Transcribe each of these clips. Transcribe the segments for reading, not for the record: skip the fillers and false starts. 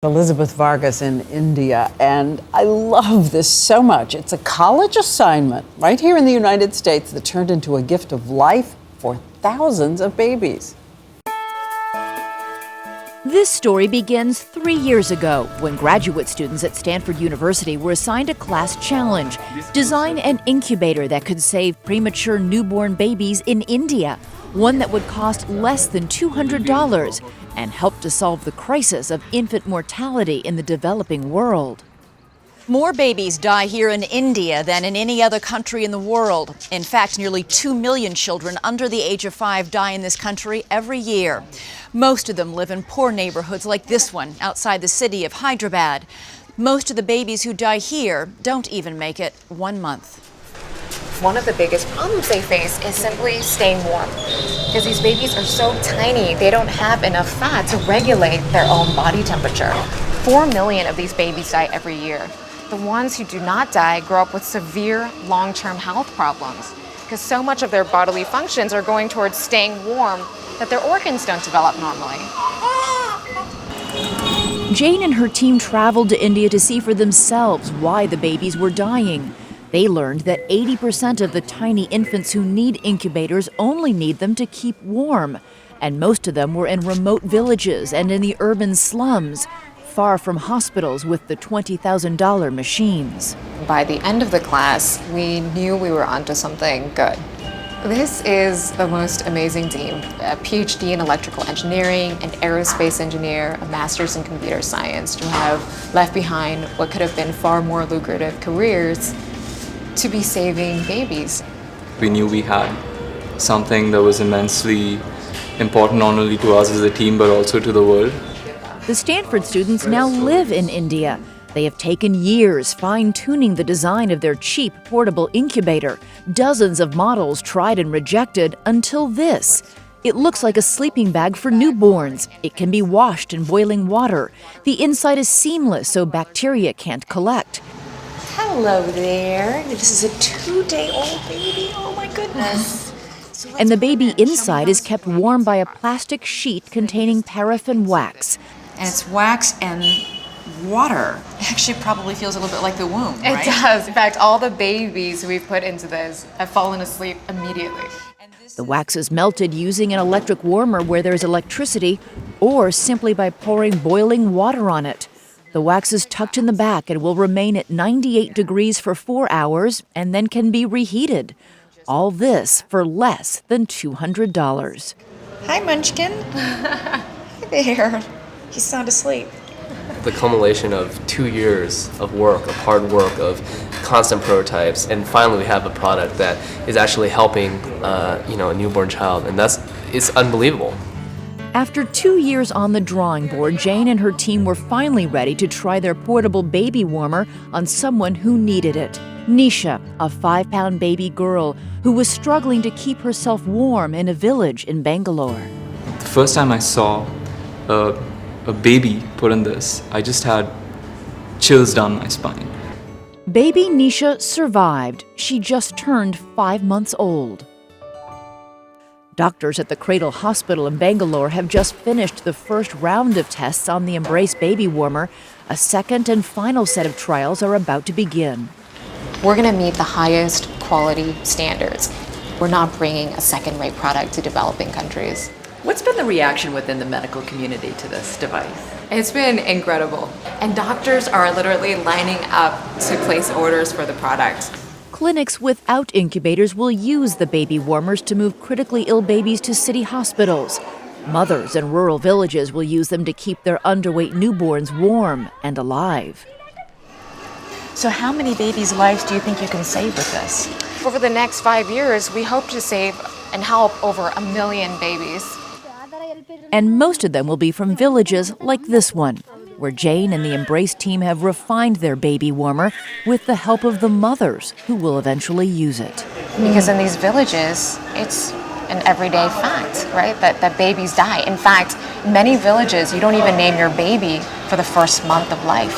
Elizabeth Vargas in India, and I love this so much. It's a college assignment right here in the United States that turned into a gift of life for thousands of babies. This story begins 3 years ago when graduate students at Stanford University were assigned a class challenge: design an incubator that could save premature newborn babies in India, one that would cost less than $200 and help to solve the crisis of infant mortality in the developing world. More babies die here in India than in any other country in the world. In fact, nearly 2 million children under the age of 5 die in this country every year. Most of them live in poor neighborhoods like this one outside the city of Hyderabad. Most of the babies who die here don't even make it 1 month. One of the biggest problems they face is simply staying warm, because these babies are so tiny, they don't have enough fat to regulate their own body temperature. 4 million of these babies die every year. The ones who do not die grow up with severe long-term health problems, because so much of their bodily functions are going towards staying warm that their organs don't develop normally. Jane and her team traveled to India to see for themselves why the babies were dying. They learned that 80% of the tiny infants who need incubators only need them to keep warm, and most of them were in remote villages and in the urban slums, far from hospitals with the $20,000 machines. By the end of the class, we knew we were onto something good. This is the most amazing team: a PhD in electrical engineering, an aerospace engineer, a master's in computer science, who have left behind what could have been far more lucrative careers to be saving babies. We knew we had something that was immensely important not only to us as a team but also to the world. The Stanford students now live in India. They have taken years fine-tuning the design of their cheap portable incubator. Dozens of models tried and rejected until this. It looks like a sleeping bag for newborns. It can be washed in boiling water. The inside is seamless so bacteria can't collect. Hello there. This is a 2-day-old baby. Oh my goodness. And the baby inside is kept warm by a plastic sheet containing paraffin wax. And it's wax and water. It actually probably feels a little bit like the womb, right? It does. In fact, all the babies we've put into this have fallen asleep immediately. The wax is melted using an electric warmer where there's electricity, or simply by pouring boiling water on it. The wax is tucked in the back and will remain at 98 degrees for 4 hours and then can be reheated. All this for less than $200. Hi, Munchkin. Hi there. He's sound asleep. The culmination of 2 years of work, of hard work, of constant prototypes, and finally we have a product that is actually helping, a newborn child, and it's unbelievable. After 2 years on the drawing board, Jane and her team were finally ready to try their portable baby warmer on someone who needed it. Nisha, a 5-pound baby girl who was struggling to keep herself warm in a village in Bangalore. The first time I saw a baby put in this, I just had chills down my spine. Baby Nisha survived. She just turned 5 months old. Doctors at the Cradle Hospital in Bangalore have just finished the first round of tests on the Embrace baby warmer. A second and final set of trials are about to begin. We're going to meet the highest quality standards. We're not bringing a second-rate product to developing countries. What's been the reaction within the medical community to this device? It's been incredible. And doctors are literally lining up to place orders for the product. Clinics without incubators will use the baby warmers to move critically ill babies to city hospitals. Mothers in rural villages will use them to keep their underweight newborns warm and alive. So how many babies' lives do you think you can save with this? Over the next 5 years, we hope to save and help over 1 million babies. And most of them will be from villages like this one, where Jane and the Embrace team have refined their baby warmer with the help of the mothers who will eventually use it. Because in these villages, it's an everyday fact, right? That babies die. In fact, in many villages, you don't even name your baby for the first month of life.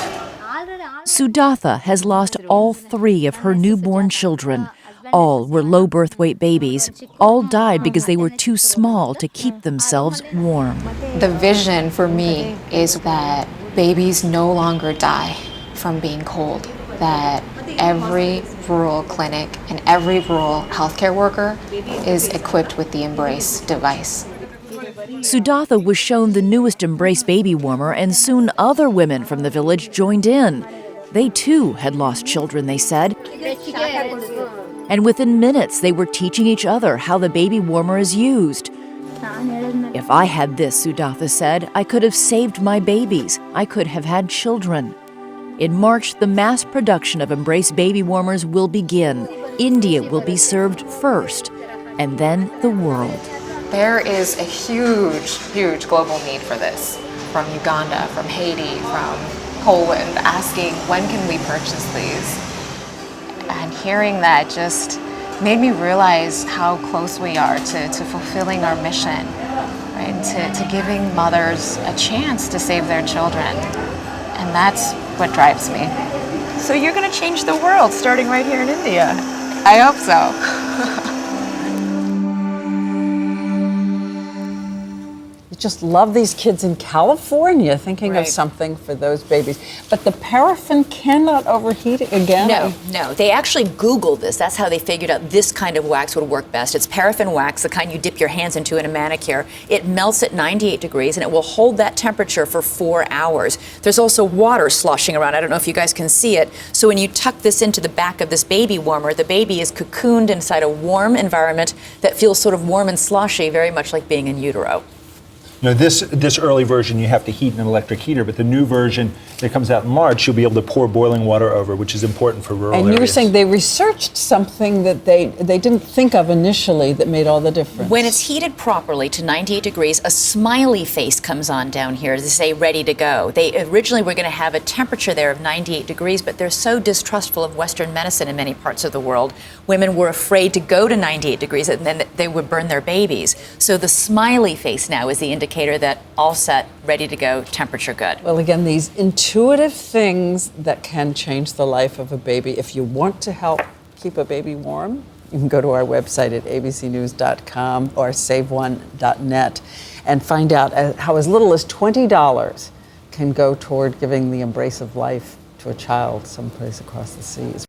Sudatha has lost all 3 of her newborn children. All were low birth weight babies. All died because they were too small to keep themselves warm. The vision for me is that babies no longer die from being cold, that every rural clinic and every rural healthcare worker is equipped with the Embrace device. Sudatha was shown the newest Embrace baby warmer, and soon other women from the village joined in. They too had lost children, they said. And within minutes, they were teaching each other how the baby warmer is used. If I had this, Sudatha said, I could have saved my babies. I could have had children. In March, the mass production of Embrace baby warmers will begin. India will be served first, and then the world. There is a huge, huge global need for this. From Uganda, from Haiti, from Poland, asking when can we purchase these? And hearing that just made me realize how close we are to fulfilling our mission, right? To giving mothers a chance to save their children. And that's what drives me. So you're going to change the world starting right here in India. I hope so. Just love these kids in California thinking of Right. something for those babies. But the paraffin cannot overheat again. No. They actually Googled this. That's how they figured out this kind of wax would work best. It's paraffin wax, the kind you dip your hands into in a manicure. It melts at 98 degrees and it will hold that temperature for 4 hours. There's also water sloshing around. I don't know if you guys can see it. So when you tuck this into the back of this baby warmer, the baby is cocooned inside a warm environment that feels sort of warm and sloshy, very much like being in utero. Now, this early version, you have to heat an electric heater, but the new version that comes out in March, you'll be able to pour boiling water over, which is important for rural And areas. you were saying they researched something that they didn't think of initially that made all the difference. When it's heated properly to 98 degrees, a smiley face comes on down here to say ready to go. They originally were going to have a temperature there of 98 degrees, but they're so distrustful of Western medicine in many parts of the world. Women were afraid to go to 98 degrees and then they would burn their babies. So the smiley face now is the indicator that all set, ready to go, temperature good. Well, again, these intuitive things that can change the life of a baby. If you want to help keep a baby warm, you can go to our website at abcnews.com or saveone.net and find out how as little as $20 can go toward giving the embrace of life to a child someplace across the seas.